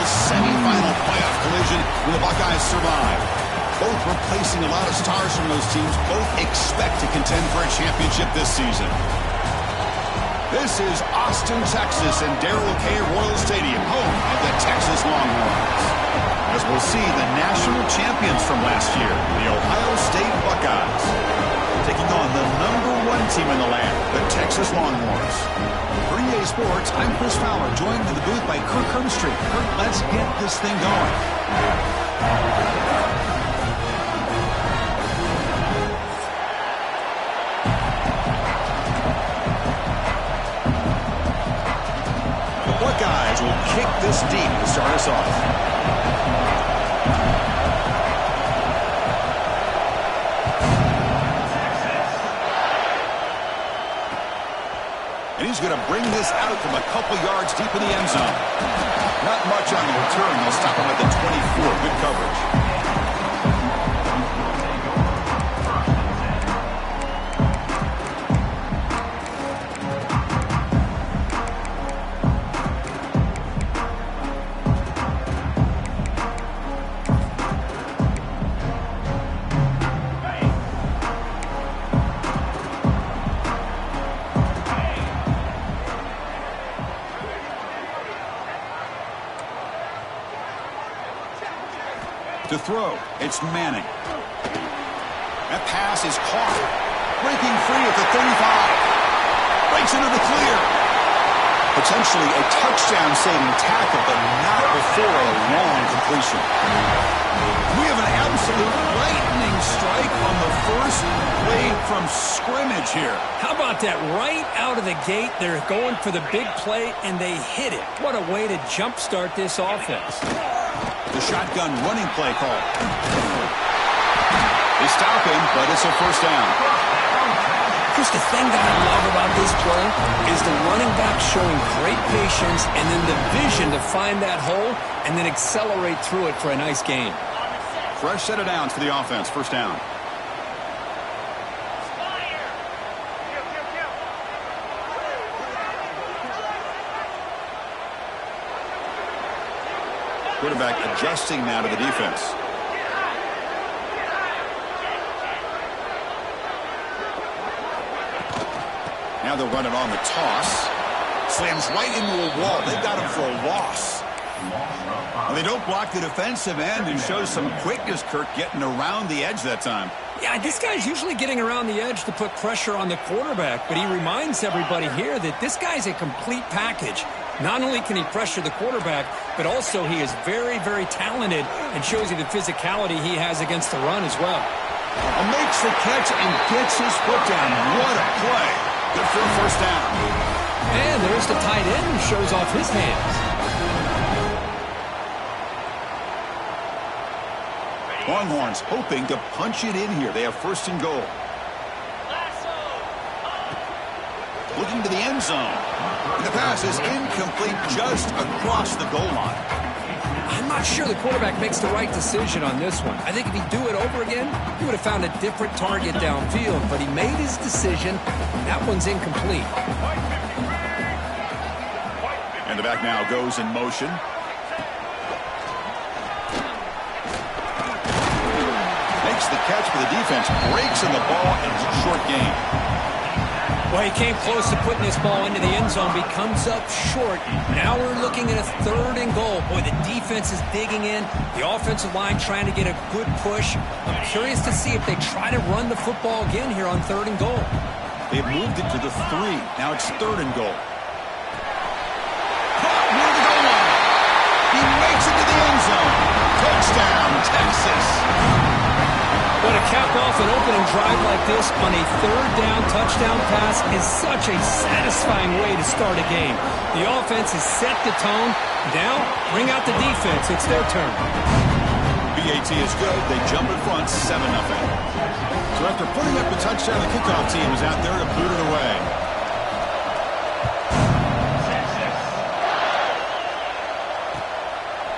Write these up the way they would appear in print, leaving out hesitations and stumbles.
Bowl semifinal playoff collision when the Buckeyes survive. Both replacing a lot of stars from those teams. Both expect to contend for a championship this season. This is Austin, Texas, and Darrell K. Royal Stadium, home of the Texas Longhorns. As we'll see the national champions from last year, the Ohio State Buckeyes, taking on the #1 team in the land, the Texas Longhorns. For EA Sports, I'm Chris Fowler, joined in the booth by Kirk Herbstreit. Kirk, let's get this thing going. The Buckeyes will kick this deep to start us off. And he's going to bring this out from a couple yards deep in the end zone. Not much on the return. They'll stop him at the 24. Good coverage. To throw, it's Manning. That pass is caught. Breaking free at the 35. Breaks into the clear. Potentially a touchdown-saving tackle, but not before a long completion. We have an absolute lightning strike on the first play from scrimmage here. How about that? Right out of the gate, they're going for the big play, and they hit it. What a way to jumpstart this offense. The shotgun running play call. They stop him, but it's a first down. Just the thing that I love about this play is the running back showing great patience and then the vision to find that hole and then accelerate through it for a nice gain. Fresh set of downs for the offense. First down. Quarterback adjusting now to the defense. Now they'll run it on the toss. Slams right into a wall. They've got him for a loss. Well, they don't block the defensive end and show some quickness, Kirk, getting around the edge that time. Yeah, this guy's usually getting around the edge to put pressure on the quarterback, but he reminds everybody here that this guy's a complete package. Not only can he pressure the quarterback, but also he is very, very talented and shows you the physicality he has against the run as well. Makes the catch and gets his foot down. What a play. Good for a first down. And there's the tight end who shows off his hands. Longhorns hoping to punch it in here. They have first and goal. Looking to the end zone. And the pass is incomplete just across the goal line. I'm not sure the quarterback makes the right decision on this one. I think if he'd do it over again, he would have found a different target downfield. But he made his decision. That one's incomplete. And the back now goes in motion. Makes the catch, but the defense breaks in the ball, and it's a short gain. Well, he came close to putting this ball into the end zone, but he comes up short. Now we're looking at a third and goal. Boy, the defense is digging in. The offensive line trying to get a good push. I'm curious to see if they try to run the football again here on third and goal. They've moved it to the 3. Now it's third and goal. Caught near the goal line. He makes it to the end zone. Touchdown, Texas. But to cap off an opening drive like this on a third down touchdown pass is such a satisfying way to start a game. The offense has set the tone. Now, bring out the defense. It's their turn. BAT is good. They jump in front 7-0. So after putting up the touchdown, the kickoff team is out there to boot it away.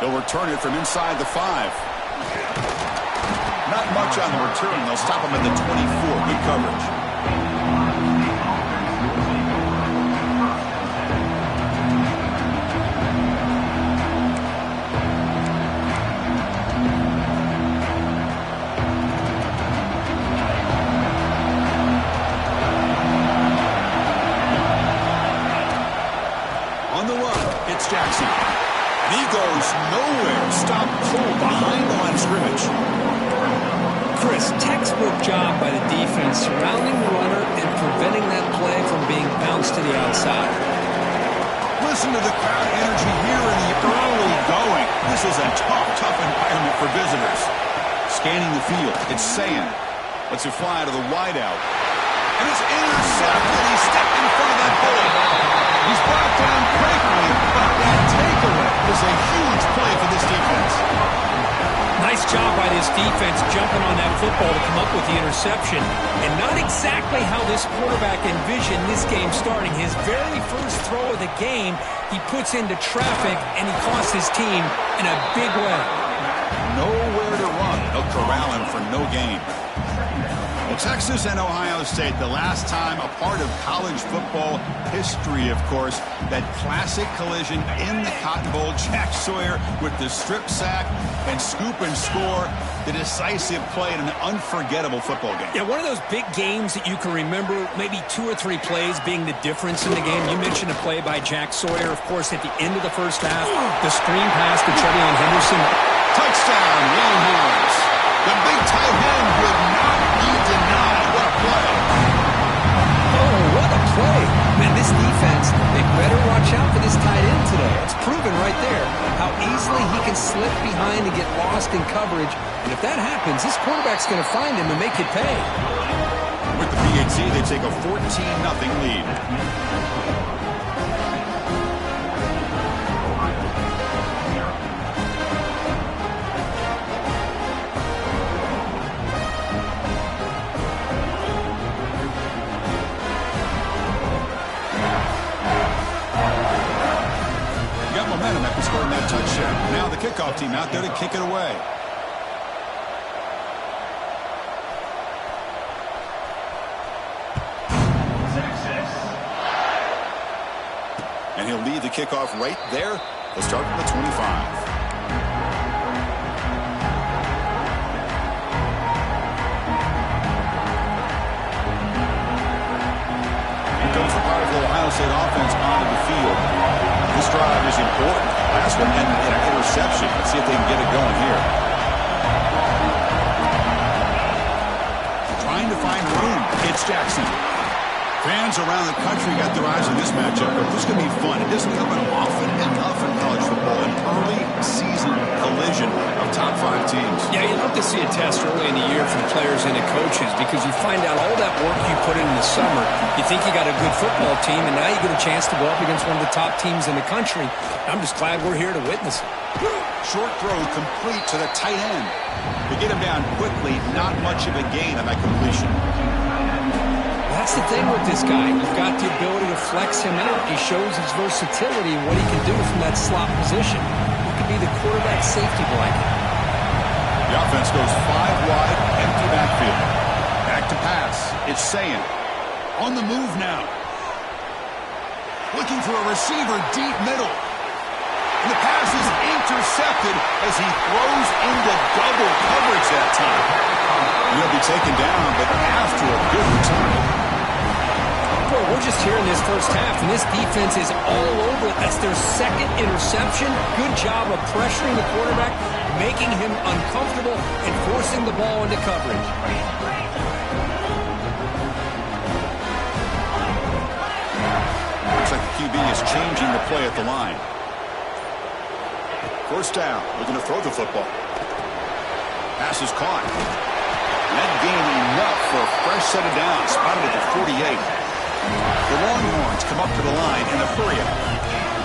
They'll return it from inside the 5. Not much on the return. They'll stop him at the 24. Good coverage. And he goes nowhere. Stop cold behind the line of scrimmage. Chris, textbook job by the defense surrounding the runner and preventing that play from being bounced to the outside. Listen to the crowd energy here in the early going. This is a tough environment for visitors. Scanning the field, it's Sayin. Lets it fly to the wideout. And it's intercepted. He stepped in front of that bullet. He's brought down quickly, but that takeaway is a huge play for this defense. Nice job by this defense jumping on that football to come up with the interception. And not exactly how this quarterback envisioned this game starting. His very first throw of the game, he puts into traffic, and he costs his team in a big way. Nowhere to run. They'll corral him for no gain. Well, Texas and Ohio State, the last time a part of college football history, of course, that classic collision in the Cotton Bowl. Jack Sawyer with the strip sack and scoop and score, the decisive play in an unforgettable football game. Yeah, one of those big games that you can remember, maybe 2 or 3 plays being the difference in the game. You mentioned a play by Jack Sawyer, of course, at the end of the first half. The screen pass to Trevion Henderson. Touchdown, Longhorns. The big tight end would not be denied. What a play. Oh, what a play. Man, this defense, they better watch out for this tight end today. It's proven right there how easily he can slip behind and get lost in coverage. And if that happens, this quarterback's going to find him and make you pay. With the PAT, they take a 14-0 lead. Scoring that touchdown. Now the kickoff team out there to kick it away. And he'll lead the kickoff right there. They'll start from the 25. Ohio State offense onto the field. This drive is important. Last one ended in an interception. Let's see if they can get it going here. Trying to find room. It's Jackson. Fans around the country got their eyes on this matchup, but this is going to be fun. It doesn't happen often enough in college football. An early season collision of top 5 teams. Yeah, you love to see a test early in the year from players and the coaches because you find out all that work you put in the summer. You think you got a good football team, and now you get a chance to go up against one of the top teams in the country. I'm just glad we're here to witness it. Short throw complete to the tight end. To get him down quickly, not much of a gain on that completion. That's the thing with this guy. You've got the ability to flex him out. He shows his versatility and what he can do from that slot position. He could be the quarterback safety blanket. The offense goes 5 wide, empty backfield. Back to pass. It's Sayin. On the move now. Looking for a receiver deep middle. And the pass is intercepted as he throws into double coverage that time. He'll be taken down, but after a good return. Boy, we're just here in this first half, and this defense is all over it. That's their second interception. Good job of pressuring the quarterback, making him uncomfortable, and forcing the ball into coverage. Looks like the QB is changing the play at the line. First down, looking to throw the football. Pass is caught. That gained enough for a fresh set of downs, spotted at the 48. The Longhorns come up to the line in a hurry.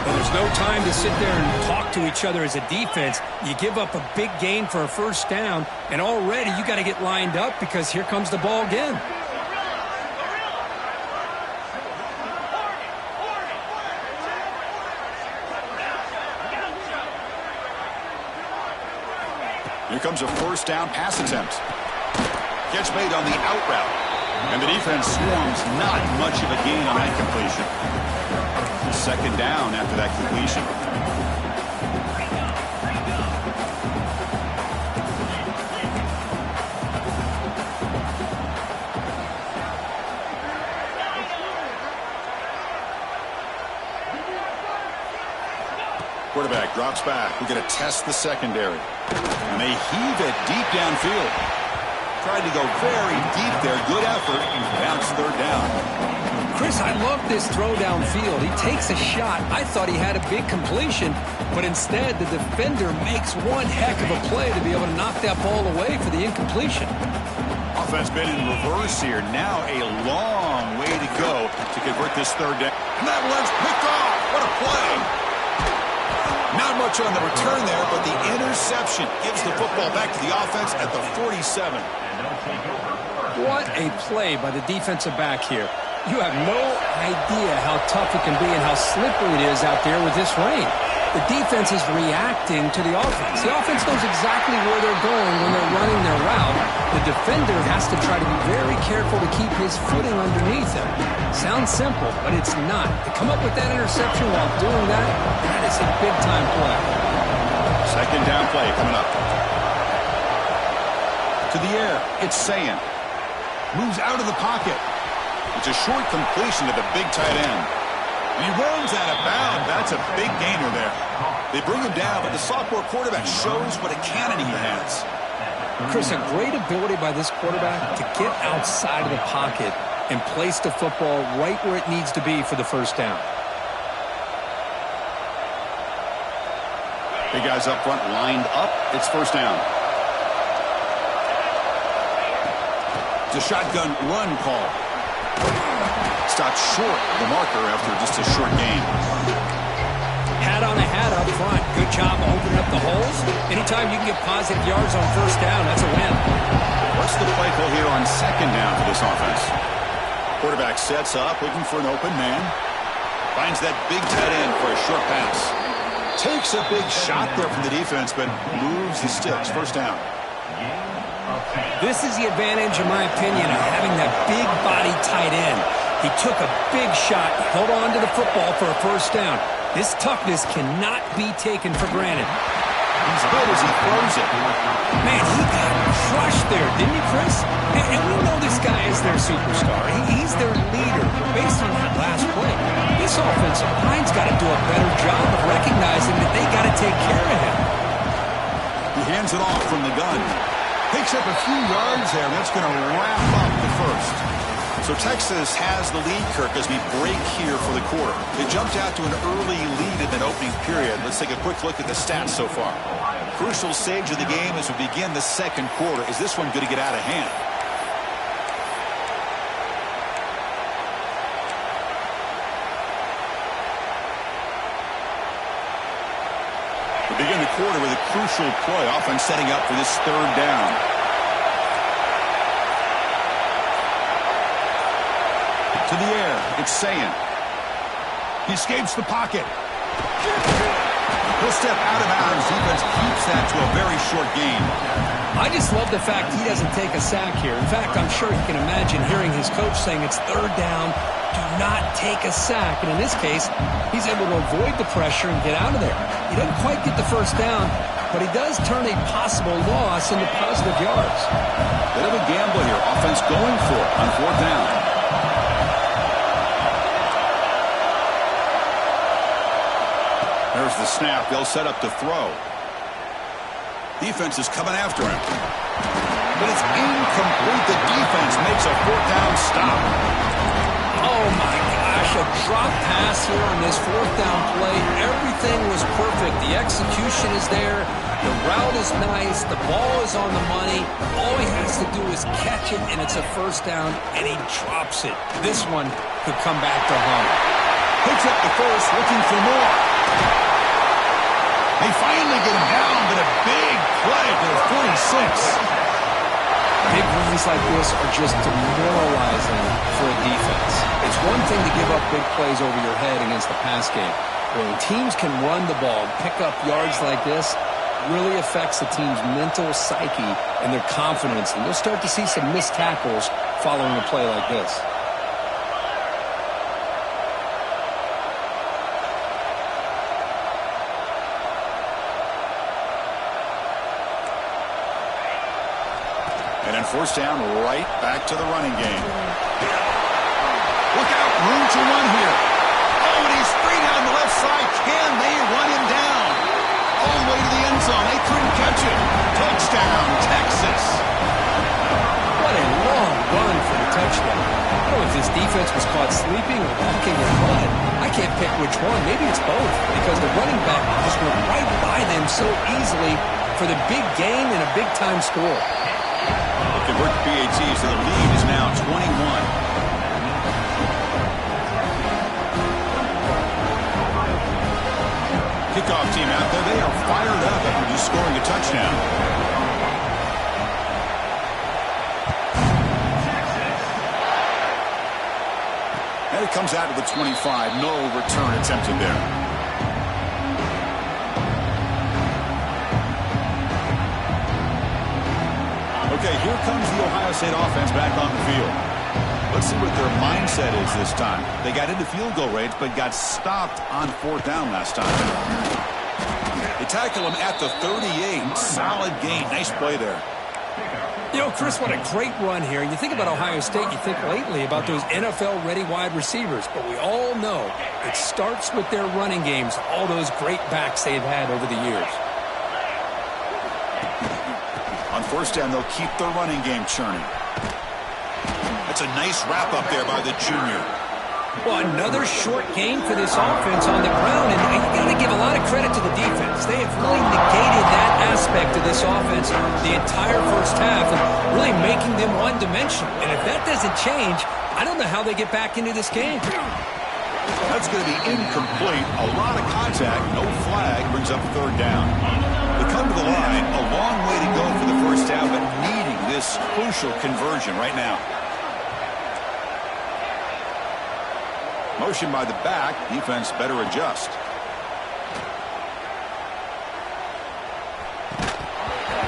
Well, there's no time to sit there and talk to each other as a defense. You give up a big gain for a first down, and already you got to get lined up because here comes the ball again. Here comes a first down pass attempt. Catch made on the out route. And the defense swarms, not much of a gain on that completion. Second down after that completion. quarterback drops back. We're going to test the secondary. And they heave it deep downfield. Tried to go very deep there. Good effort. Now it's third down. Chris, I love this throw downfield. He takes a shot. I thought he had a big completion, but instead the defender makes one heck of a play to be able to knock that ball away for the incompletion. Offense been in reverse here. Now a long way to go to convert this third down. And that one's picked off. What a play. Not much on the return there, but the interception gives the football back to the offense at the 47. What a play by the defensive back here. You have no idea how tough it can be and how slippery it is out there with this rain. The defense is reacting to the offense. The offense knows exactly where they're going when they're running their route. The defender has to try to be very careful to keep his footing underneath him. Sounds simple, but it's not. To come up with that interception while doing that, that is a big-time play. Second down play coming up. To the air, it's Sayin. Moves out of the pocket. It's a short completion to the big tight end. And he runs out of bounds. That's a big gainer there. They bring him down, but the sophomore quarterback shows what a cannon he has. Chris, a great ability by this quarterback to get outside of the pocket and place the football right where it needs to be for the first down. Big guys up front lined up. It's first down. It's a shotgun run call. Stopped short of the marker after just a short game. Hat on a hat up front. Good job opening up the holes. Anytime you can get positive yards on first down, that's a win. What's the play call here on second down for this offense? Quarterback sets up, looking for an open man. Finds that big tight end for a short pass. Takes a big shot there from the defense, but moves the sticks. First down. This is the advantage, in my opinion, of having that big body tight end. He took a big shot, held on to the football for a first down. This toughness cannot be taken for granted. He's good as he throws it. Man, he got crushed there, didn't he, Chris? And we know this guy is their superstar. He's their leader based on that last play. This offensive line's got to do a better job of recognizing that they got to take care of him. He hands it off from the gun. Picks up a few yards there, and that's going to wrap up the first. So Texas has the lead, Kirk, as we break here for the quarter. They jumped out to an early lead in that opening period. Let's take a quick look at the stats so far. Crucial stage of the game as we begin the second quarter. Is this one going to get out of hand? We begin the quarter with a crucial play, often setting up for this third down. To the air, it's Sayin. He escapes the pocket. He'll step out of bounds. Defense keeps that to a very short gain. I just love the fact he doesn't take a sack here. In fact, I'm sure he can imagine hearing his coach saying it's third down, do not take a sack. And in this case, he's able to avoid the pressure and get out of there. He doesn't quite get the first down, but he does turn a possible loss into positive yards. Bit of a gamble here. Offense going for it on fourth down. There's the snap. They'll set up to throw. Defense is coming after him. But it's incomplete. The defense makes a fourth down stop. Oh, my gosh. A drop pass here on this fourth down play. Everything was perfect. The execution is there. The route is nice. The ball is on the money. All he has to do is catch it, and it's a first down, and he drops it. This one could come back to haunt him. Picks up the first, looking for more. They finally get him down, but a big play to the 46. Big runs like this are just demoralizing for a defense. It's one thing to give up big plays over your head against the pass game. When teams can run the ball and pick up yards like this, it really affects the team's mental psyche and their confidence. And you'll start to see some missed tackles following a play like this. And then first down, right back to the running game. Look out, room to run here. Oh, and he's free down the left side. Can they run him down? zone. They couldn't catch it. Touchdown, Texas. What a long run for the touchdown. I don't know if this defense was caught sleeping or walking in mud. I can't pick which one. Maybe it's both, because the running back just went right by them so easily for the big gain and a big-time score. Convert the PATs, so the lead is now 21. Kickoff team out there. They are fired up after just scoring a touchdown. And it comes out to the 25. No return attempted there. Okay, here comes the Ohio State offense back on the field. Let's see what their mindset is this time. They got into field goal range, but got stopped on 4th down last time. They tackle him at the 38. Solid gain. Nice play there. You know, Chris, what a great run here. You think about Ohio State, you think lately about those NFL-ready wide receivers. But we all know it starts with their running games, all those great backs they've had over the years. On 1st down, they'll keep their running game churning. That's a nice wrap up there by the junior. Well, another short gain for this offense on the ground, and you got to give a lot of credit to the defense. They have really negated that aspect of this offense the entire first half and really making them one-dimensional. And if that doesn't change, I don't know how they get back into this game. That's going to be incomplete. A lot of contact, no flag, brings up 3rd down. They come to the line, a long way to go for the first down, but needing this crucial conversion right now. Motion by the back. Defense better adjust.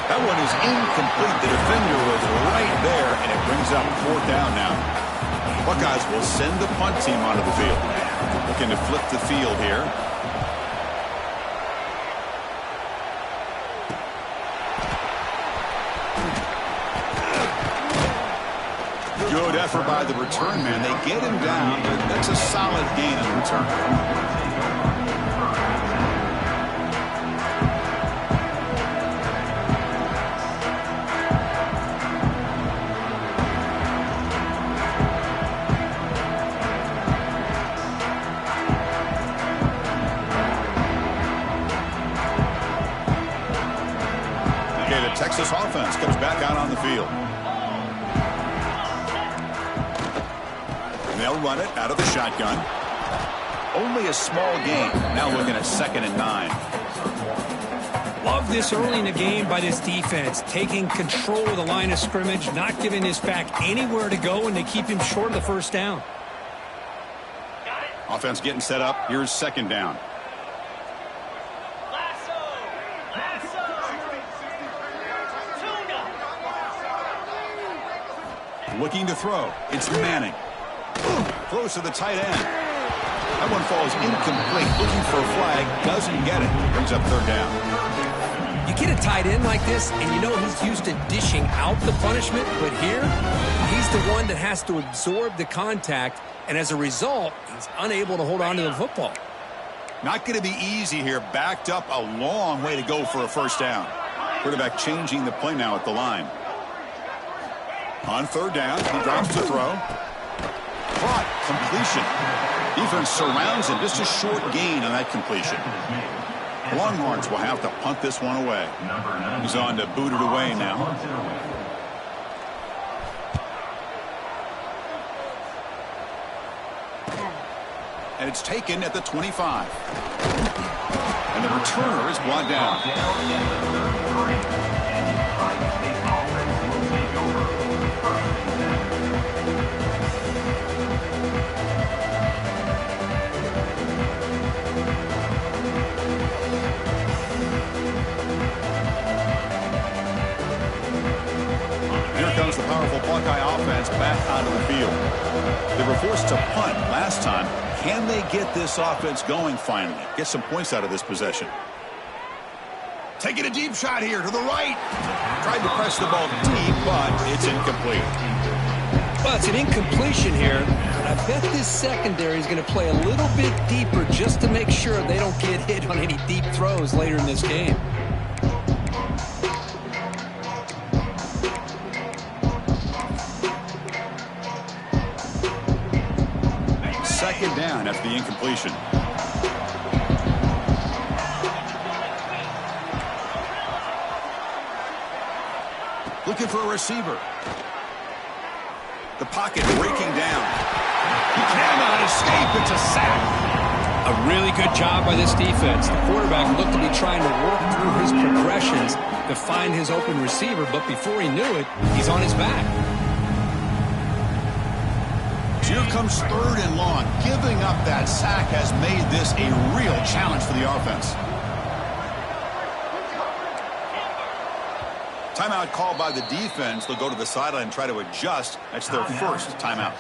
That one is incomplete. The defender was right there, and it brings up 4th down now. Buckeyes will send the punt team onto the field. Looking to flip the field here. Good effort by the return man. They get him down, but that's a solid gain in return. Okay, the Texas offense comes back out on the field. They'll run it out of the shotgun. Only a small gain. Now looking at 2nd and 9. Love this early in the game by this defense, taking control of the line of scrimmage, not giving this back anywhere to go, and they keep him short of the 1st down. Offense getting set up. Here's 2nd down. Looking to throw. It's Manning. Throws to the tight end. That one falls incomplete. Looking for a flag. Doesn't get it. Brings up 3rd down. You get a tight end like this, and you know he's used to dishing out the punishment, but here, he's the one that has to absorb the contact, and as a result, he's unable to hold on to the football. Not going to be easy here. Backed up a long way to go for a 1st down. Quarterback changing the play now at the line. On 3rd down, he drops to throw. Caught. Completion. Defense surrounds him. Just a short gain on that completion. Longhorns will have to punt this one away. He's on to boot it away now. And it's taken at the 25. And the returner is brought down. Here comes the powerful Buckeye offense back onto the field. They were forced to punt last time. Can they get this offense going finally? Get some points out of this possession. Taking a deep shot here to the right. Tried to press the ball deep, but it's incomplete. Well, it's an incompletion here. I bet this secondary is going to play a little bit deeper just to make sure they don't get hit on any deep throws later in this game. That's the incompletion. Looking for a receiver. The pocket breaking down. He cannot escape. It's a sack. A really good job by this defense. The quarterback looked to be trying to work through his progressions to find his open receiver, but before he knew it, he's on his back. Here comes 3rd and long. Giving up that sack has made this a real challenge for the offense. Timeout called by the defense. They'll go to the sideline and try to adjust. That's their first timeout.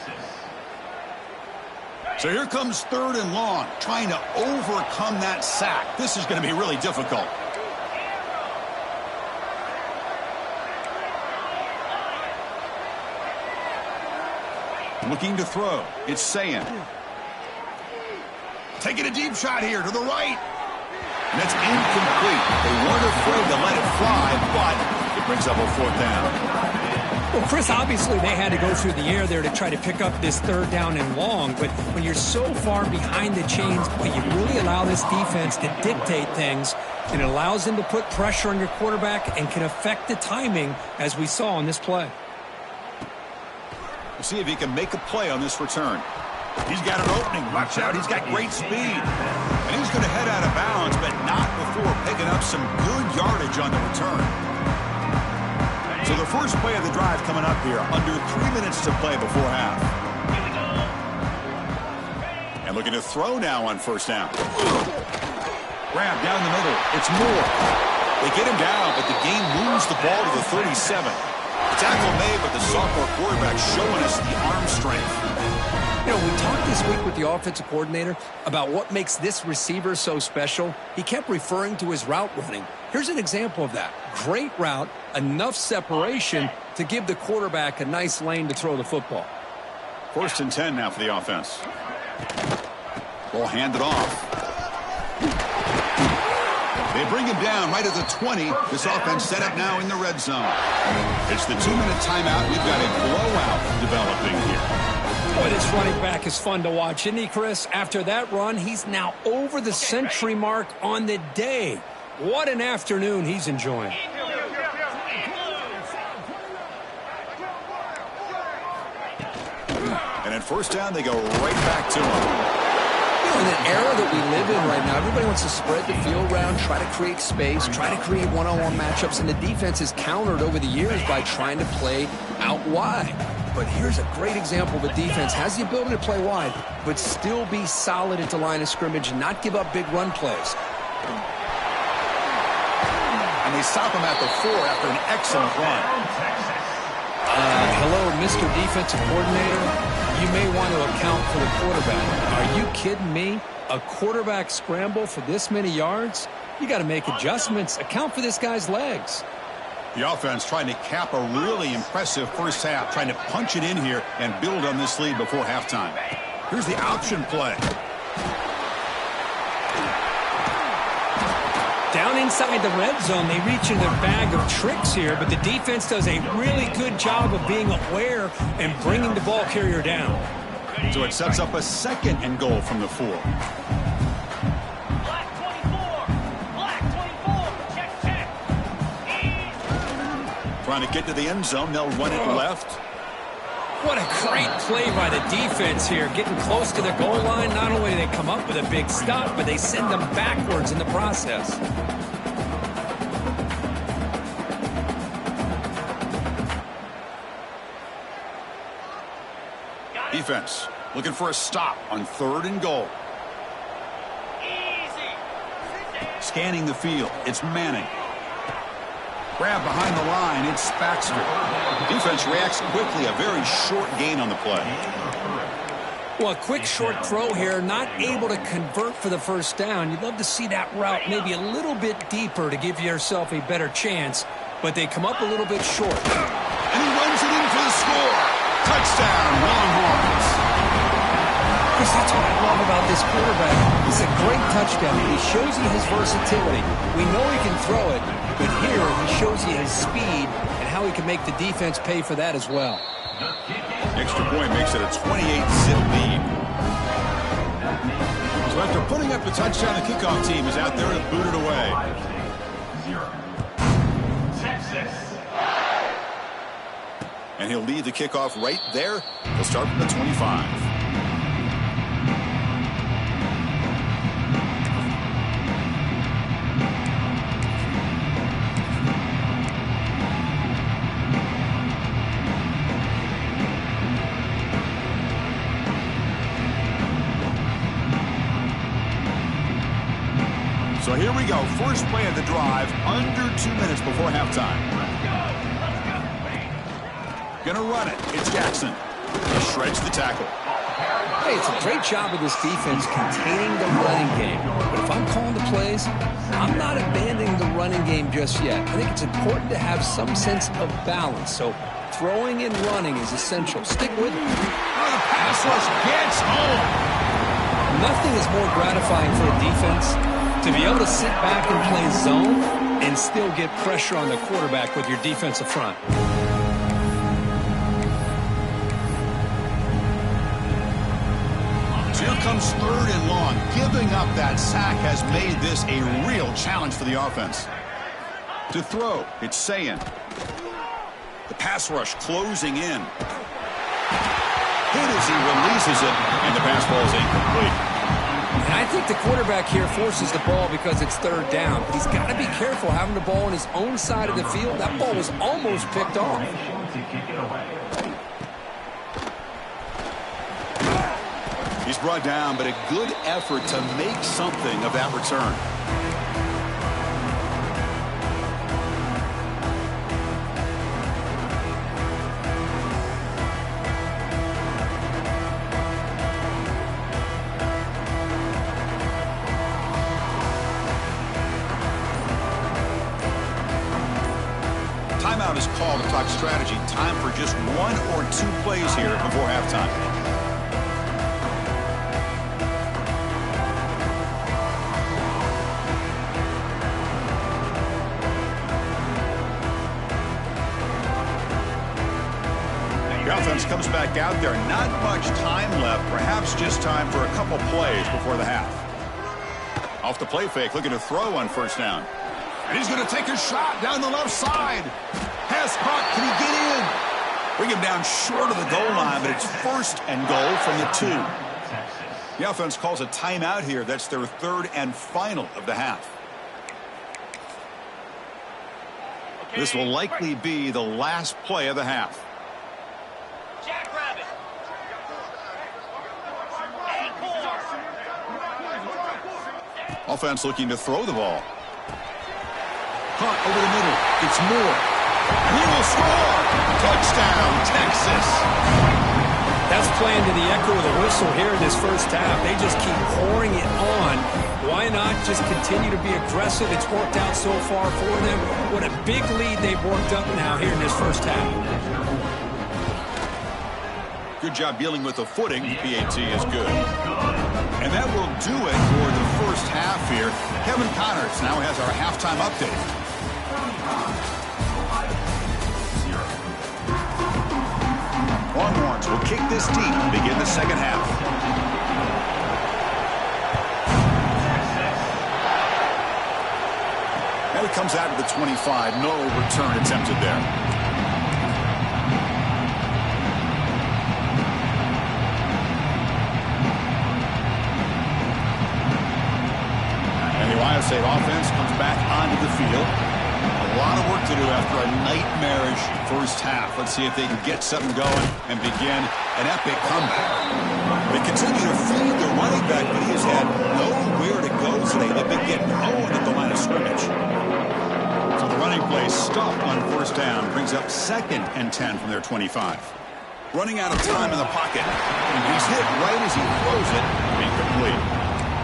So here comes 3rd and long, trying to overcome that sack. This is going to be really difficult. Looking to throw. It's Sayan. Taking a deep shot here to the right. And that's incomplete. They weren't afraid to let it fly, but it brings up a 4th down. Well, Chris, obviously they had to go through the air there to try to pick up this 3rd down and long, but when you're so far behind the chains, you really allow this defense to dictate things, and it allows them to put pressure on your quarterback and can affect the timing, as we saw on this play. We'll see if he can make a play on this return. He's got an opening. Watch out. He's got great speed. And he's going to head out of bounds, but not before picking up some good yardage on the return. So the first play of the drive coming up here, under 3 minutes to play before half. And looking to throw now on 1st down. Grab down the middle. It's Moore. They get him down, but the game moves the ball to the 37. Tackle made, but the sophomore quarterback showing us the arm strength. You know, we talked this week with the offensive coordinator about what makes this receiver so special. He kept referring to his route running. Here's an example of that. Great route, enough separation to give the quarterback a nice lane to throw the football. 1st and 10 now for the offense. Ball handed off. They bring him down right at the 20. This offense set up now in the red zone. It's the 2-minute timeout. We've got a blowout developing here. Boy, this running back is fun to watch, isn't he, Chris? After that run, he's now over the century mark on the day. What an afternoon he's enjoying. And at 1st down, they go right back to him. In an era that we live in right now, everybody wants to spread the field around, try to create space, try to create one-on-one matchups, and the defense has countered over the years by trying to play out wide. But here's a great example of a defense has the ability to play wide, but still be solid at the line of scrimmage and not give up big run plays. And they stop him at the 4 after an excellent run. Hello, Mr. Defensive Coordinator. You may want to account for the quarterback. Are you kidding me? A quarterback scramble for this many yards? You got to make adjustments. Account for this guy's legs. The offense trying to cap a really impressive first half, trying to punch it in here and build on this lead before halftime. Here's the option play. Down inside the red zone, they reach in their bag of tricks here, but the defense does a really good job of being aware and bringing the ball carrier down. So it sets up a 2nd and goal from the 4. Trying to get to the end zone. They'll run it left. What a great play by the defense here. Getting close to the goal line, not only do they come up with a big stop, but they send them backwards in the process. Defense looking for a stop on 3rd and goal. Scanning the field. It's Manning. Grab behind the line. It's Baxter. Defense reacts quickly. A very short gain on the play. Well, a quick short throw here. Not able to convert for the 1st down. You'd love to see that route maybe a little bit deeper to give yourself a better chance. But they come up a little bit short. And he runs it in for the score. Touchdown, Longhorns. Chris, that's what I love about this quarterback. It's a great touchdown. He shows you his versatility. We know he can throw it, but here he shows you his speed and how he can make the defense pay for that as well. Extra point makes it a 28-zip lead. So after putting up the touchdown, the kickoff team is out there to boot it away. And he'll lead the kickoff right there. He'll start from the 25. So here we go. First play of the drive, under 2 minutes before halftime. Gonna run it. It's Jackson. He shreds the tackle. Hey, it's a great job of this defense containing the running game. But if I'm calling the plays, I'm not abandoning the running game just yet. I think it's important to have some sense of balance. So throwing and running is essential. Stick with it. Oh, the pass rush gets home. Nothing is more gratifying for a defense to be able to sit back and play zone and still get pressure on the quarterback with your defensive front. So here comes 3rd and long. Giving up that sack has made this a real challenge for the offense. To throw, it's Sayin. The pass rush closing in. Hit as he releases it, and the pass ball is incomplete. And I think the quarterback here forces the ball because it's 3rd down. But he's got to be careful having the ball on his own side of the field. That ball was almost picked off. He's brought down, but a good effort to make something of that return. Timeout is called to talk strategy. Time for just 1 or 2 plays here before halftime. The offense comes back out there. Not much time left. Perhaps just time for a couple plays before the half. Off the play fake, looking to throw on 1st down. And he's going to take a shot down the left side. Pass caught. Can he get in? Bring him down short of the goal line, but it's 1st and goal from the 2. The offense calls a timeout here. That's their 3rd and final of the half. This will likely be the last play of the half. Offense looking to throw the ball. Caught over the middle. It's Moore. And he will score. Touchdown, Texas. That's playing to the echo of the whistle here in this first half. They just keep pouring it on. Why not just continue to be aggressive? It's worked out so far for them. What a big lead they've worked up now here in this first half. Good job dealing with the footing. PAT is good. And that will do it for the first half here. Kevin Connors now has our halftime update. Longhorns will kick this deep and begin the second half. Now he comes out of the 25. No return attempted there. Ohio State offense comes back onto the field. A lot of work to do after a nightmarish first half. Let's see if they can get something going and begin an epic comeback. They continue to feed their running back, but he has had nowhere to go today. They've been getting owned at the line of scrimmage. So the running play stopped on 1st down. Brings up 2nd and 10 from their 25. Running out of time in the pocket. And he's hit right as he throws it. Incomplete.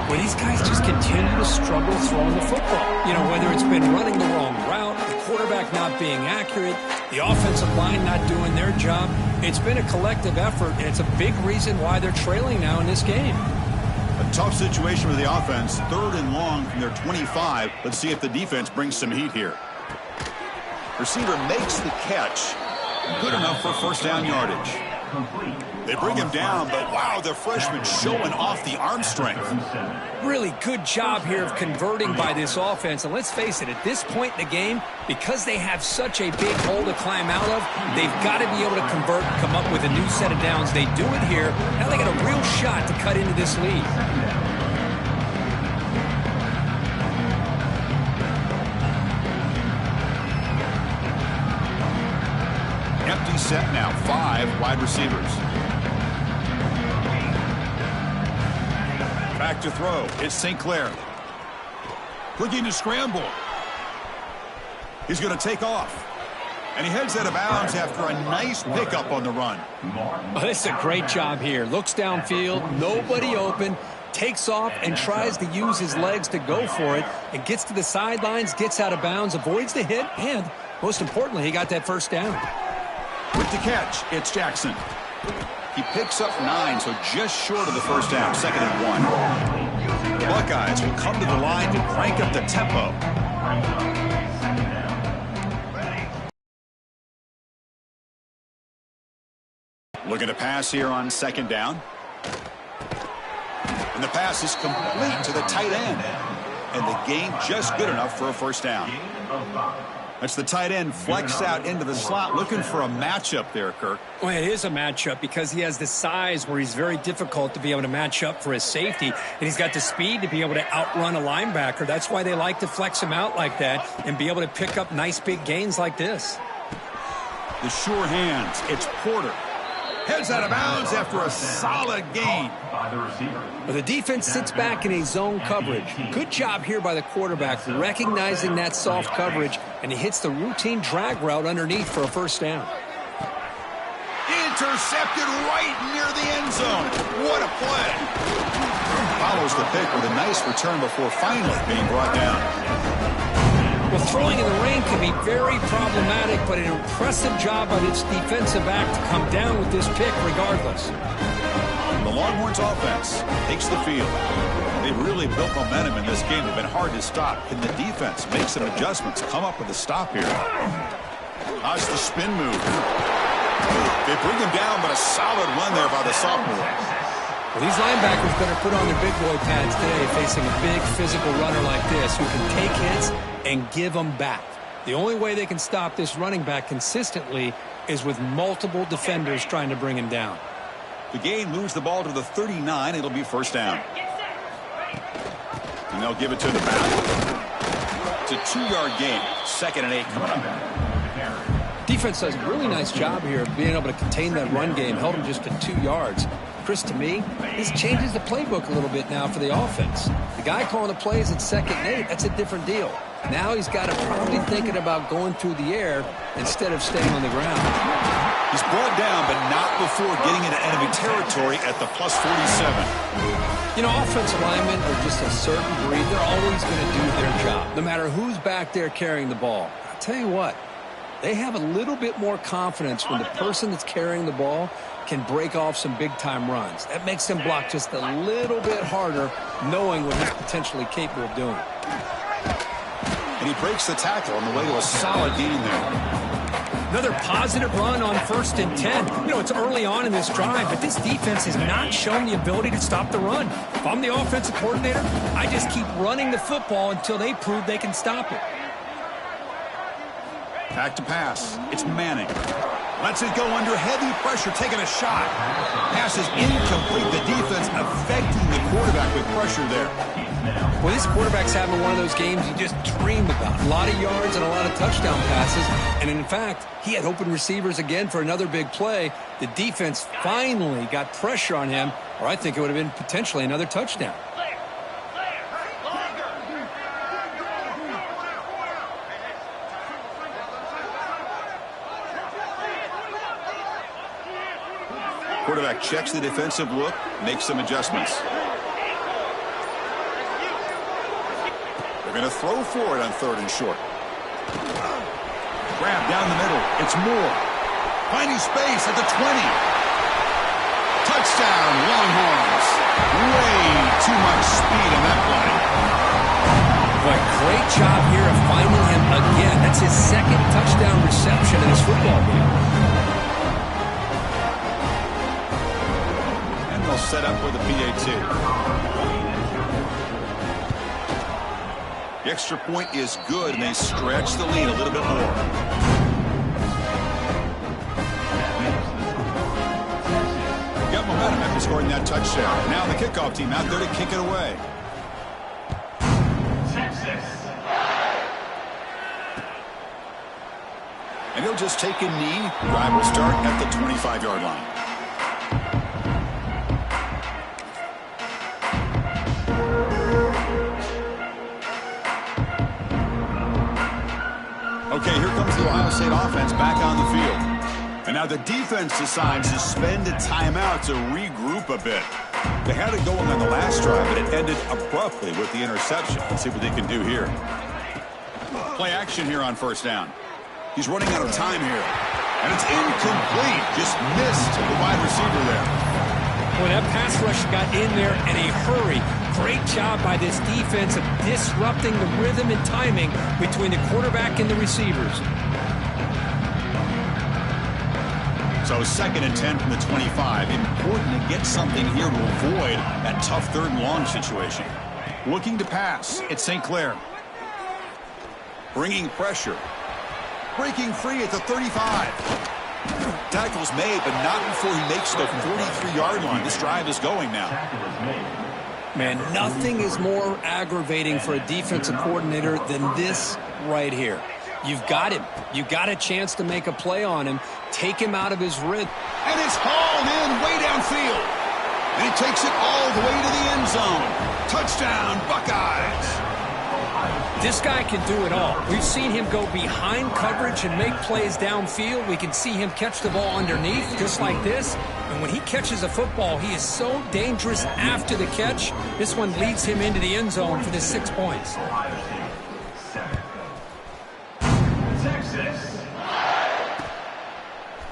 Well, these guys just continue to struggle throwing the football. You know, whether it's been running the wrong route, the quarterback not being accurate, the offensive line not doing their job. It's been a collective effort, and it's a big reason why they're trailing now in this game. A tough situation with the offense. 3rd and long from their 25. Let's see if the defense brings some heat here. Receiver makes the catch. Good enough for 1st down yardage. They bring him down, but wow, the freshman showing off the arm strength. Really good job here of converting by this offense. And let's face it, at this point in the game, because they have such a big hole to climb out of, they've got to be able to convert and come up with a new set of downs. They do it here. Now they got a real shot to cut into this lead. Empty set now, 5 wide receivers. Back to throw. It's St. Clair. Looking to scramble. He's going to take off. And he heads out of bounds after a nice pickup on the run. Oh, this is a great job here. Looks downfield, nobody open, takes off and tries to use his legs to go for it, and gets to the sidelines, gets out of bounds, avoids the hit, and most importantly, he got that first down. With the catch, it's Jackson. He picks up 9, so just short of the first down, 2nd and 1. The Buckeyes will come to the line to crank up the tempo. Looking to pass here on 2nd down. And the pass is complete to the tight end. And the gain just good enough for a first down. That's the tight end flexed out into the slot, looking for a matchup there, Kirk. Well, it is a matchup because he has the size where he's very difficult to be able to match up for his safety, and he's got the speed to be able to outrun a linebacker. That's why they like to flex him out like that and be able to pick up nice big gains like this. The sure hands. It's Porter. Heads out of bounds after a solid gain. Well, the defense sits back in a zone coverage. Good job here by the quarterback recognizing that soft coverage, and he hits the routine drag route underneath for a first down. Intercepted right near the end zone. What a play. Follows the pick with a nice return before finally being brought down. Well, throwing in the rain can be very problematic, but an impressive job by this defensive back to come down with this pick regardless. The Longhorns offense takes the field. They've really built momentum in this game. They've been hard to stop. Can the defense make some adjustments, come up with a stop here? How's the spin move? They bring him down, but a solid run there by the sophomore. Well, these linebackers better put on their big boy pads today facing a big physical runner like this who can take hits and give them back. The only way they can stop this running back consistently is with multiple defenders trying to bring him down. The gain moves the ball to the 39. It'll be first down. And they'll give it to the back. It's a 2-yard gain. 2nd and 8 coming up. Defense does a really nice job here of being able to contain that run game. Held him just to 2 yards. Chris, to me, this changes the playbook a little bit now for the offense. The guy calling the plays at 2nd and 8, that's a different deal. Now he's got to probably thinking about going through the air instead of staying on the ground. He's brought down, but not before getting into enemy territory at the +47. You know, offensive linemen are just a certain breed. They're always going to do their job, no matter who's back there carrying the ball. I'll tell you what, they have a little bit more confidence when the person that's carrying the ball can break off some big-time runs. That makes them block just a little bit harder, knowing what he's potentially capable of doing. And he breaks the tackle on the way to a solid gain there. Another positive run on 1st and 10. You know, it's early on in this drive, but this defense has not shown the ability to stop the run. If I'm the offensive coordinator, I just keep running the football until they prove they can stop it. Back to pass. It's Manning. Lets it go under heavy pressure, taking a shot. Pass is incomplete. The defense affecting the quarterback with pressure there. Well, this quarterback's having one of those games you just dream about. A lot of yards and a lot of touchdown passes. And in fact, he had open receivers again for another big play. The defense finally got pressure on him, or I think it would have been potentially another touchdown. Quarterback checks the defensive look, makes some adjustments. They're going to throw for it on 3rd and short. Grab down the middle. It's Moore. Finding space at the 20. Touchdown, Longhorns. Way too much speed on that play. But great job here of finding him again. That's his 2nd touchdown reception in this football game. set up for the PAT. The extra point is good, and they stretch the lead a little bit more. Got momentum after scoring that touchdown. Now the kickoff team out there to kick it away. And he'll just take a knee. Drive will start at the 25-yard line. Okay, here comes the Ohio State offense back on the field. And now the defense decides to spend a timeout to regroup a bit. They had it going on the last drive, but it ended abruptly with the interception. Let's see what they can do here. Play action here on first down. He's running out of time here. And it's incomplete. Just missed the wide receiver there. Well, that pass rush got in there in a hurry. Great job by this defense of disrupting the rhythm and timing between the quarterback and the receivers. So 2nd and 10 from the 25. Important to get something here to avoid that tough 3rd and long situation. Looking to pass. It's St. Clair. Bringing pressure. Breaking free at the 35. Tackle's made, but not before he makes the 43-yard line. This drive is going now. Man, nothing is more aggravating for a defensive coordinator than this right here. You've got him. You've got a chance to make a play on him. Take him out of his rhythm. And it's hauled in way downfield. And he takes it all the way to the end zone. Touchdown, Buckeyes. This guy can do it all. We've seen him go behind coverage and make plays downfield. We can see him catch the ball underneath just like this. And when he catches a football, he is so dangerous after the catch. This one leads him into the end zone for the 6 points.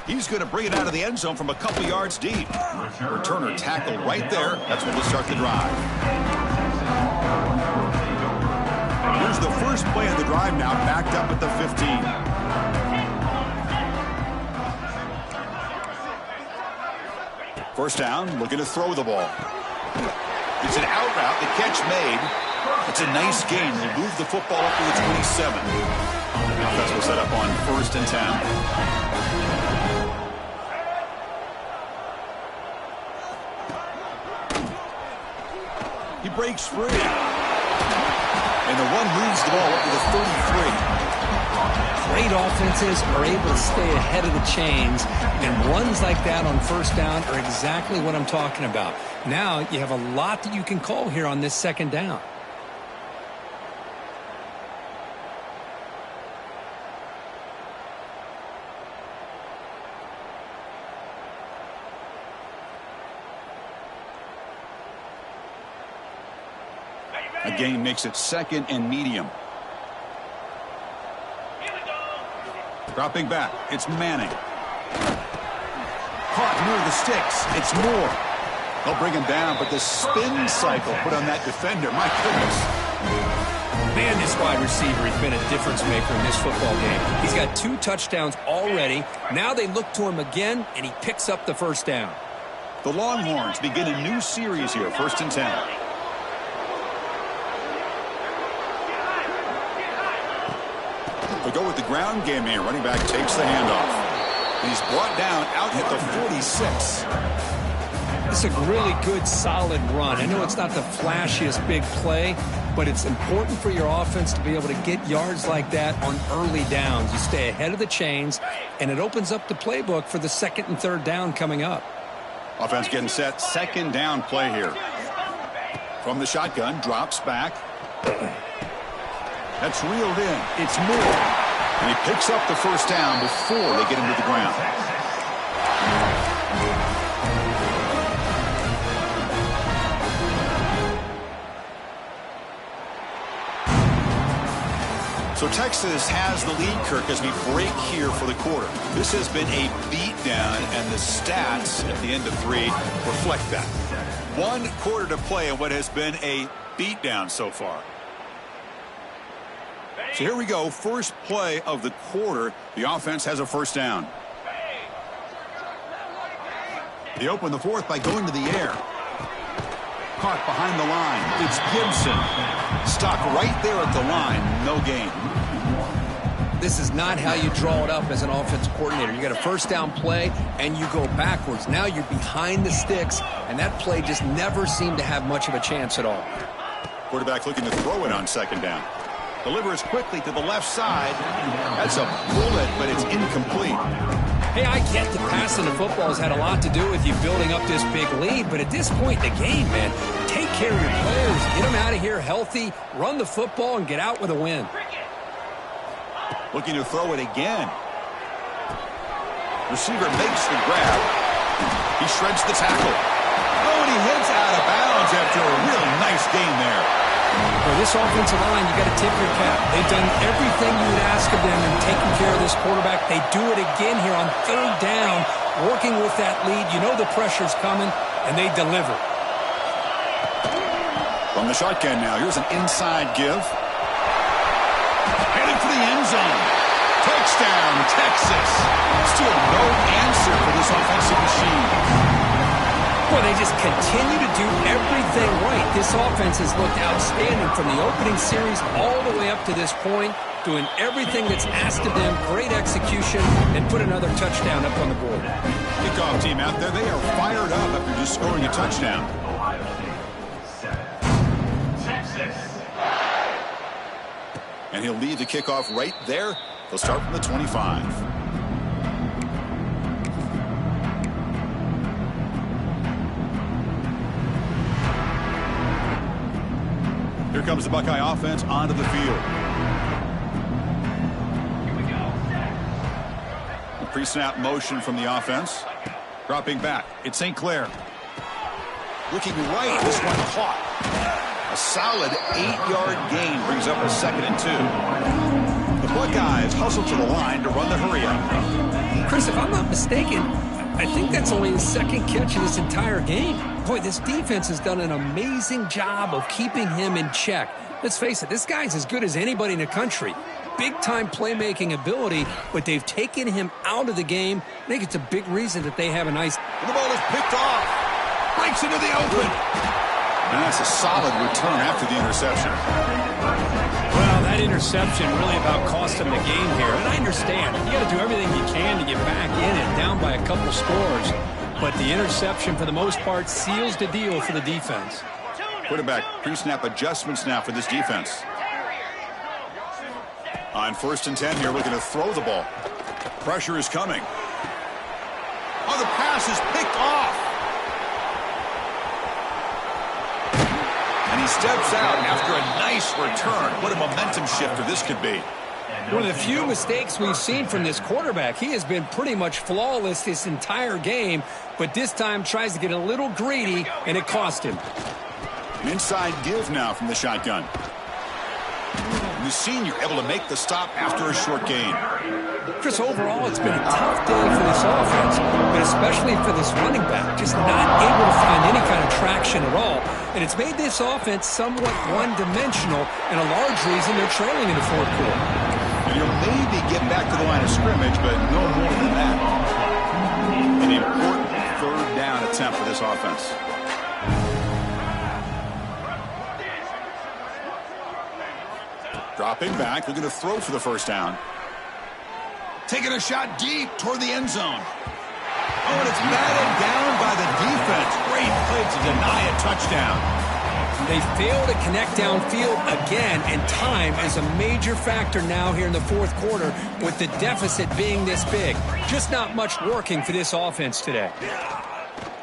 He's going to bring it out of the end zone from a couple yards deep. Returner tackle right there. That's when we'll start the drive. Here's the first play of the drive now, backed up at the 15. First down, looking to throw the ball. It's an out route, the catch made. It's a nice gain. They'll move the football up to the 27. Offense will set up on 1st and 10. He breaks free. And the one moves the ball up to the 33. Great offenses are able to stay ahead of the chains, and runs like that on first down are exactly what I'm talking about. Now you have a lot that you can call here on this 2nd down. A gain makes it 2nd and medium. Dropping back, it's Manning. Caught near the sticks, it's Moore. They'll bring him down, but the spin cycle put on that defender, my goodness. Man, this wide receiver has been a difference maker in this football game. He's got 2 touchdowns already. Now they look to him again, and he picks up the first down. The Longhorns begin a new series here, 1st and 10. They go with the ground game here. Running back takes the handoff. And he's brought down out at the 46. It's a really good, solid run. I know it's not the flashiest big play, but it's important for your offense to be able to get yards like that on early downs. You stay ahead of the chains, and it opens up the playbook for the 2nd and 3rd down coming up. Offense getting set. 2nd down play here. From the shotgun, drops back. That's reeled in. It's Moore. And he picks up the first down before they get him to the ground. So Texas has the lead, Kirk, as we break here for the quarter. This has been a beatdown, and the stats at the end of 3 reflect that. 1 quarter to play in what has been a beatdown so far. So here we go, first play of the quarter. The offense has a first down. They open the 4th by going to the air. caught behind the line. It's Gibson. Stuck right there at the line. No gain. This is not how you draw it up as an offensive coordinator. You got a first down play, and you go backwards. Now you're behind the sticks, and that play just never seemed to have much of a chance at all. Quarterback looking to throw it on second down. Delivers quickly to the left side. That's a bullet, but it's incomplete. Hey, I get the passing of football has had a lot to do with you building up this big lead, but at this point in the game, man, take care of your players, get them out of here healthy, run the football, and get out with a win. Looking to throw it again. Receiver makes the grab. He shreds the tackle. Oh, and he heads out of bounds after a real nice gain there. For this offensive line, you got to tip your cap. They've done everything you would ask of them in taking care of this quarterback. They do it again here on third down, working with that lead. You know the pressure's coming, and they deliver. From the shotgun now, here's an inside give. Heading for the end zone. Touchdown, Texas. Still no answer for this offensive machine. Well, they just continue to do everything right. This offense has looked outstanding from the opening series all the way up to this point, doing everything that's asked of them, great execution, and put another touchdown up on the board. Kickoff team out there, they are fired up after just scoring a touchdown. And he'll lead the kickoff right there. They'll start from the 25. Here comes the Buckeye offense onto the field. A pre-snap motion from the offense. Dropping back. It's St. Clair. Looking right. This one caught. A solid 8-yard gain brings up a 2nd and 2. The Buckeyes hustle to the line to run the hurry-up. Chris, if I'm not mistaken, I think that's only his second catch in this entire game. Boy, this defense has done an amazing job of keeping him in check. Let's face it, this guy's as good as anybody in the country. Big-time playmaking ability, but they've taken him out of the game. I think it's a big reason that they have a nice... And the ball is picked off. Breaks into the open. And that's a solid return after the interception. Well, that interception really about cost him the game here. And I understand. You got to do everything you can to get back in it, down by a couple scores. But the interception, for the most part, seals the deal for the defense. Quarterback pre-snap adjustments now for this defense. On 1st and 10 here, looking to throw the ball. Pressure is coming. Oh, the pass is picked off. And he steps out after a nice return. What a momentum shifter this could be. One of the few mistakes we've seen from this quarterback. He has been pretty much flawless this entire game, but this time tries to get a little greedy, and it cost him. An inside give now from the shotgun. And the senior able to make the stop after a short gain. Chris, overall, it's been a tough day for this offense, but especially for this running back, just not able to find any kind of traction at all. And it's made this offense somewhat one-dimensional, and a large reason they're trailing in the 4th quarter. And you'll maybe get back to the line of scrimmage, but no more than that. An important 3rd down attempt for this offense. Dropping back, looking to throw for the 1st down. Taking a shot deep toward the end zone. Oh, and it's batted down by the defense. Great play to deny a touchdown. They fail to connect downfield again, and time is a major factor now here in the 4th quarter with the deficit being this big. Just not much working for this offense today.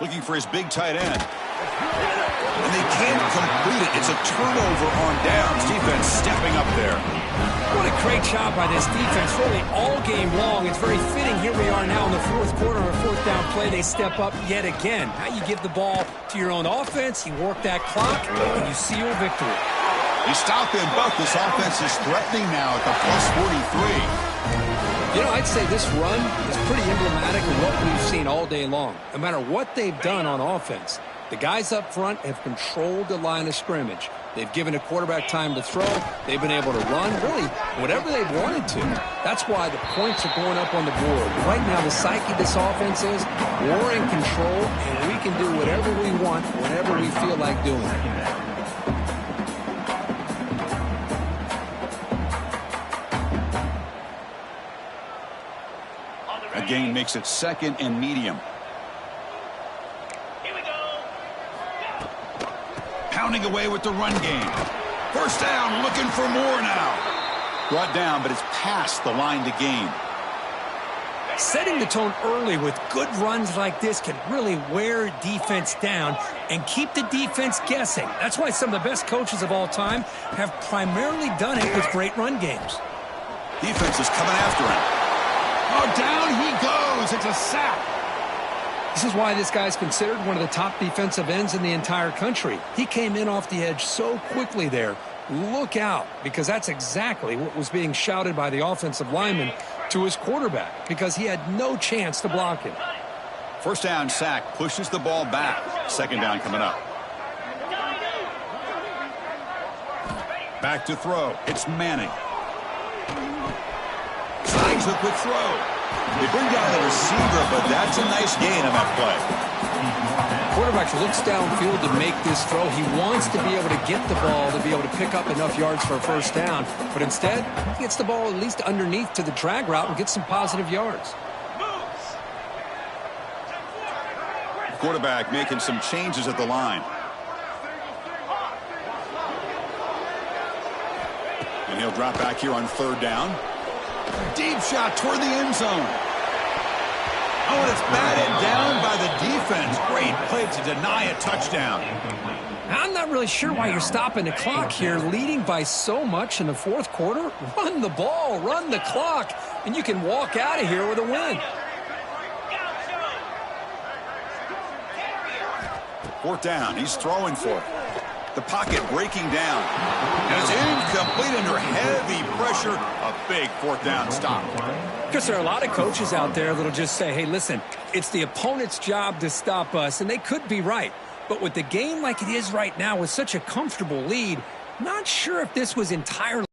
Looking for his big tight end. And they can't complete it. It's a turnover on downs. Defense stepping up there. What a great job by this defense, really all game long. It's very fitting. Here we are now in the 4th quarter on a 4th down play. They step up yet again. Now you give the ball to your own offense, you work that clock, and you seal victory. You stop them both. This offense is threatening now at the plus 43. You know, I'd say this run is pretty emblematic of what we've seen all day long. No matter what they've done on offense, the guys up front have controlled the line of scrimmage. They've given a quarterback time to throw. They've been able to run, really, whatever they've wanted to. That's why the points are going up on the board. Right now, the psyche of this offense is we're in control, and we can do whatever we want whenever we feel like doing it. A gain makes it 2nd and medium. Pounding away with the run game. 1st down, looking for more now. Brought down, but it's past the line to gain. Setting the tone early with good runs like this can really wear defense down and keep the defense guessing. That's why some of the best coaches of all time have primarily done it with great run games. Defense is coming after him. Oh, down he goes. It's a sack. This is why this guy's considered one of the top defensive ends in the entire country. He came in off the edge so quickly there. Look out, because that's exactly what was being shouted by the offensive lineman to his quarterback, because he had no chance to block him. 1st down sack, pushes the ball back. 2nd down coming up. Back to throw. It's Manning. Slides a quick throw. They bring down the receiver, but that's a nice gain on that play. Quarterback looks downfield to make this throw. He wants to be able to get the ball to be able to pick up enough yards for a 1st down, but instead, he gets the ball at least underneath to the drag route and gets some positive yards. Quarterback making some changes at the line. And he'll drop back here on 3rd down. Deep shot toward the end zone. Oh, and it's batted down by the defense. Great play to deny a touchdown. I'm not really sure why you're stopping the clock here, leading by so much in the 4th quarter. Run the ball, run the clock, and you can walk out of here with a win. 4th down. He's throwing for it. The pocket breaking down. And it's incomplete under heavy pressure. A big 4th down stop. Because there are a lot of coaches out there that'll just say, hey, listen, it's the opponent's job to stop us, and they could be right. But with the game like it is right now with such a comfortable lead, not sure if this was entirely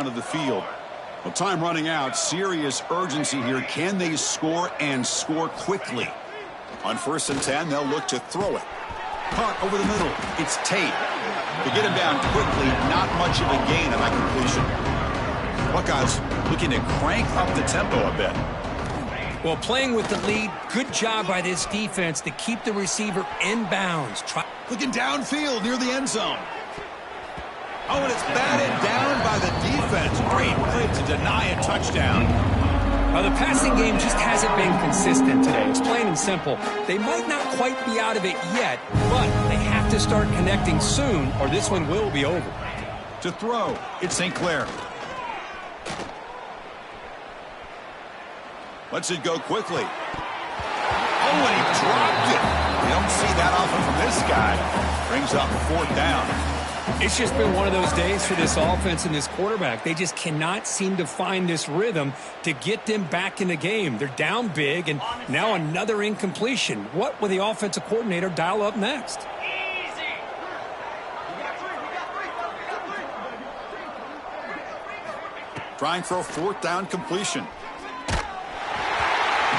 out of the field. Well, time running out. Serious urgency here. Can they score and score quickly? On 1st and 10, they'll look to throw it. Punt over the middle. It's Tate. To get him down quickly, not much of a gain on that completion. Buckeyes looking to crank up the tempo a bit. Well, playing with the lead, good job by this defense to keep the receiver in bounds. Looking downfield near the end zone. Oh, and it's batted down by the defense. Great play to deny a touchdown. The passing game just hasn't been consistent today. It's plain and simple. They might not quite be out of it yet, but they have to start connecting soon, or this one will be over. To throw, it's St. Clair. Lets it go quickly. Oh, and he dropped it. You don't see that often from this guy. Brings up 4th down. It's just been one of those days for this offense and this quarterback. They just cannot seem to find this rhythm to get them back in the game. They're down big, and now another incompletion. What will the offensive coordinator dial up next? Trying for a 4th down completion.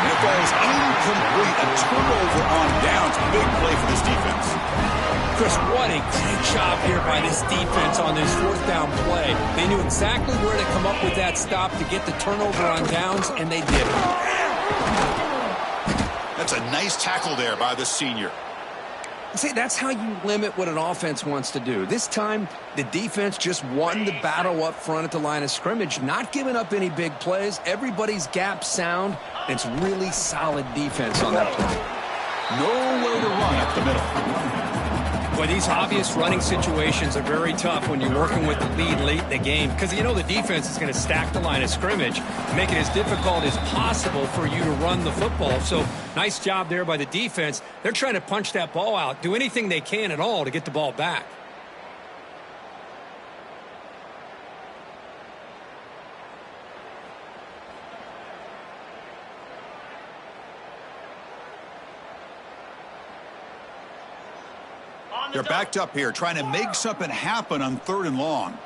And it falls incomplete. A turnover on downs. Big play for this defense. Chris, what a great job here by this defense on this 4th down play. They knew exactly where to come up with that stop to get the turnover on downs, and they did it. That's a nice tackle there by the senior. See, that's how you limit what an offense wants to do. This time, the defense just won the battle up front at the line of scrimmage, not giving up any big plays. Everybody's gap sound. It's really solid defense on that play. No way to run up the middle. Boy, these obvious running situations are very tough when you're working with the lead late in the game, because you know the defense is going to stack the line of scrimmage, make it as difficult as possible for you to run the football. So nice job there by the defense. They're trying to punch that ball out, do anything they can at all to get the ball back. They're backed up here, trying to make something happen on 3rd and long.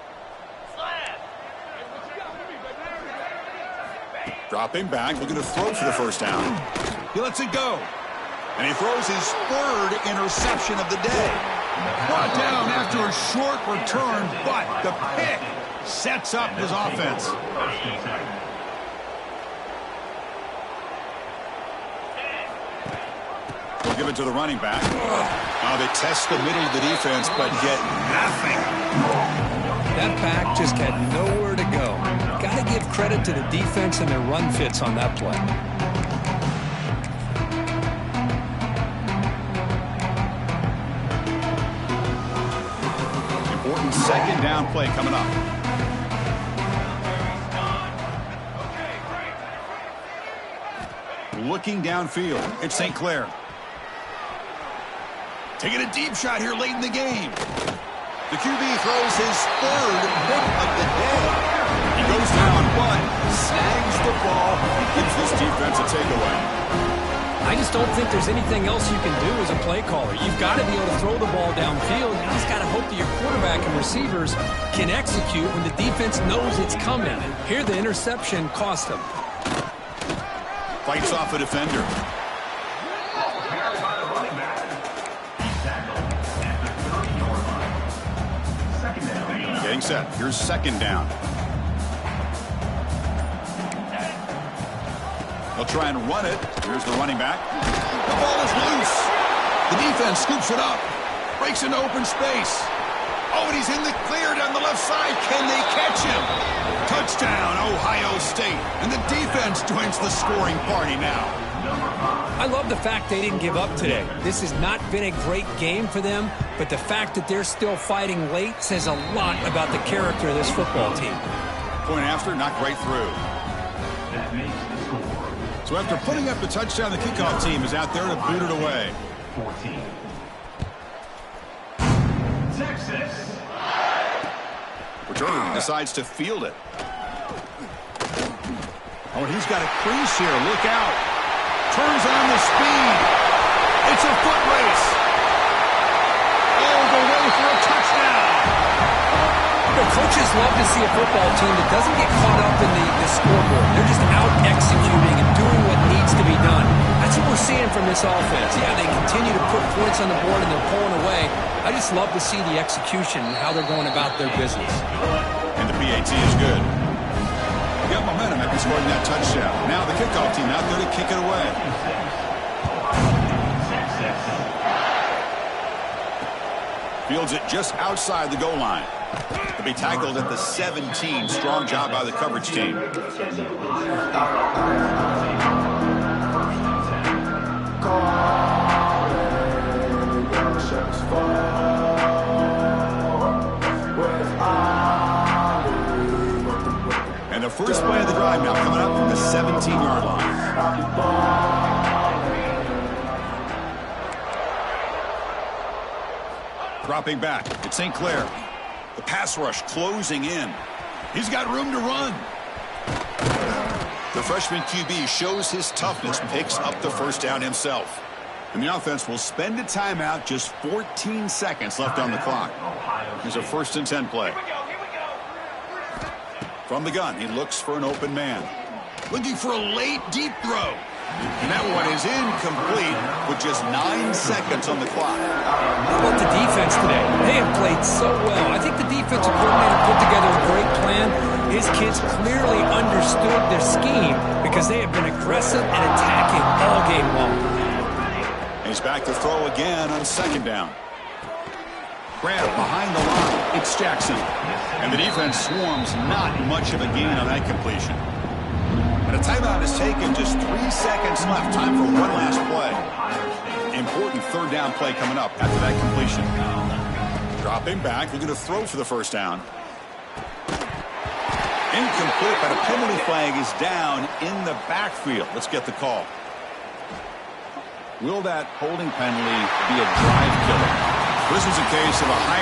Dropping back, looking to throw for the first down. He lets it go. And he throws his 3rd interception of the day. Brought down after a short return, but the pick sets up his offense. We'll give it to the running back. Now they test the middle of the defense, but get nothing. That back just had nowhere to go. Got to give credit to the defense and their run fits on that play. Important 2nd down play coming up. Looking downfield, it's St. Clair. Taking a deep shot here late in the game. The QB throws his 3rd hit of the day. He goes down, but snags the ball and gives this defense a takeaway. I just don't think there's anything else you can do as a play caller. You've got to be able to throw the ball downfield. You just got to hope that your quarterback and receivers can execute when the defense knows it's coming. Here, the interception cost them. Fights off a defender. Getting set. Here's 2nd down. They'll try and run it. Here's the running back. The ball is loose. The defense scoops it up. Breaks into open space. Oh, and he's in the clear down the left side. Can they catch him? Touchdown, Ohio State. And the defense joins the scoring party now. I love the fact they didn't give up today. This has not been a great game for them, but the fact that they're still fighting late says a lot about the character of this football team. Point after, knocked right through. So after putting up the touchdown, the kickoff team is out there to boot it away. 14. Texas. Returner decides to field it. Oh, and he's got a crease here. Look out. Turns on the speed. It's a foot race. All the way for a touchdown. The coaches love to see a football team that doesn't get caught up in the scoreboard. They're just out executing and doing what needs to be done. That's what we're seeing from this offense. Yeah, they continue to put points on the board and they're pulling away. I just love to see the execution and how they're going about their business. And the PAT is good. They got momentum after scoring that touchdown. Now the kickoff team out there to kick it away. Fields it just outside the goal line. To be tackled at the 17. Strong job by the coverage team. And the first play of the drive now coming up from the 17-yard line. Dropping back, it's St. Clair. The pass rush closing in. He's got room to run. The freshman QB shows his toughness, picks up the first down himself. And the offense will spend a timeout, just 14 seconds left on the clock. Here's a 1st and 10 play. From the gun, he looks for an open man. Looking for a late, deep throw. And that one is incomplete with just 9 seconds on the clock. How about the defense today? They have played so well. I think the defensive coordinator put together a great plan. His kids clearly understood their scheme because they have been aggressive and attacking all game long. He's back to throw again on 2nd down. Grab behind the line. It's Jackson. And the defense swarms, not much of a gain on that completion. And a timeout is taken, just 3 seconds left. Time for one last play. Important 3rd down play coming up after that completion. Dropping back, looking to throw for the first down. Incomplete, but a penalty flag is down in the backfield. Let's get the call. Will that holding penalty be a drive killer? This is a case of a high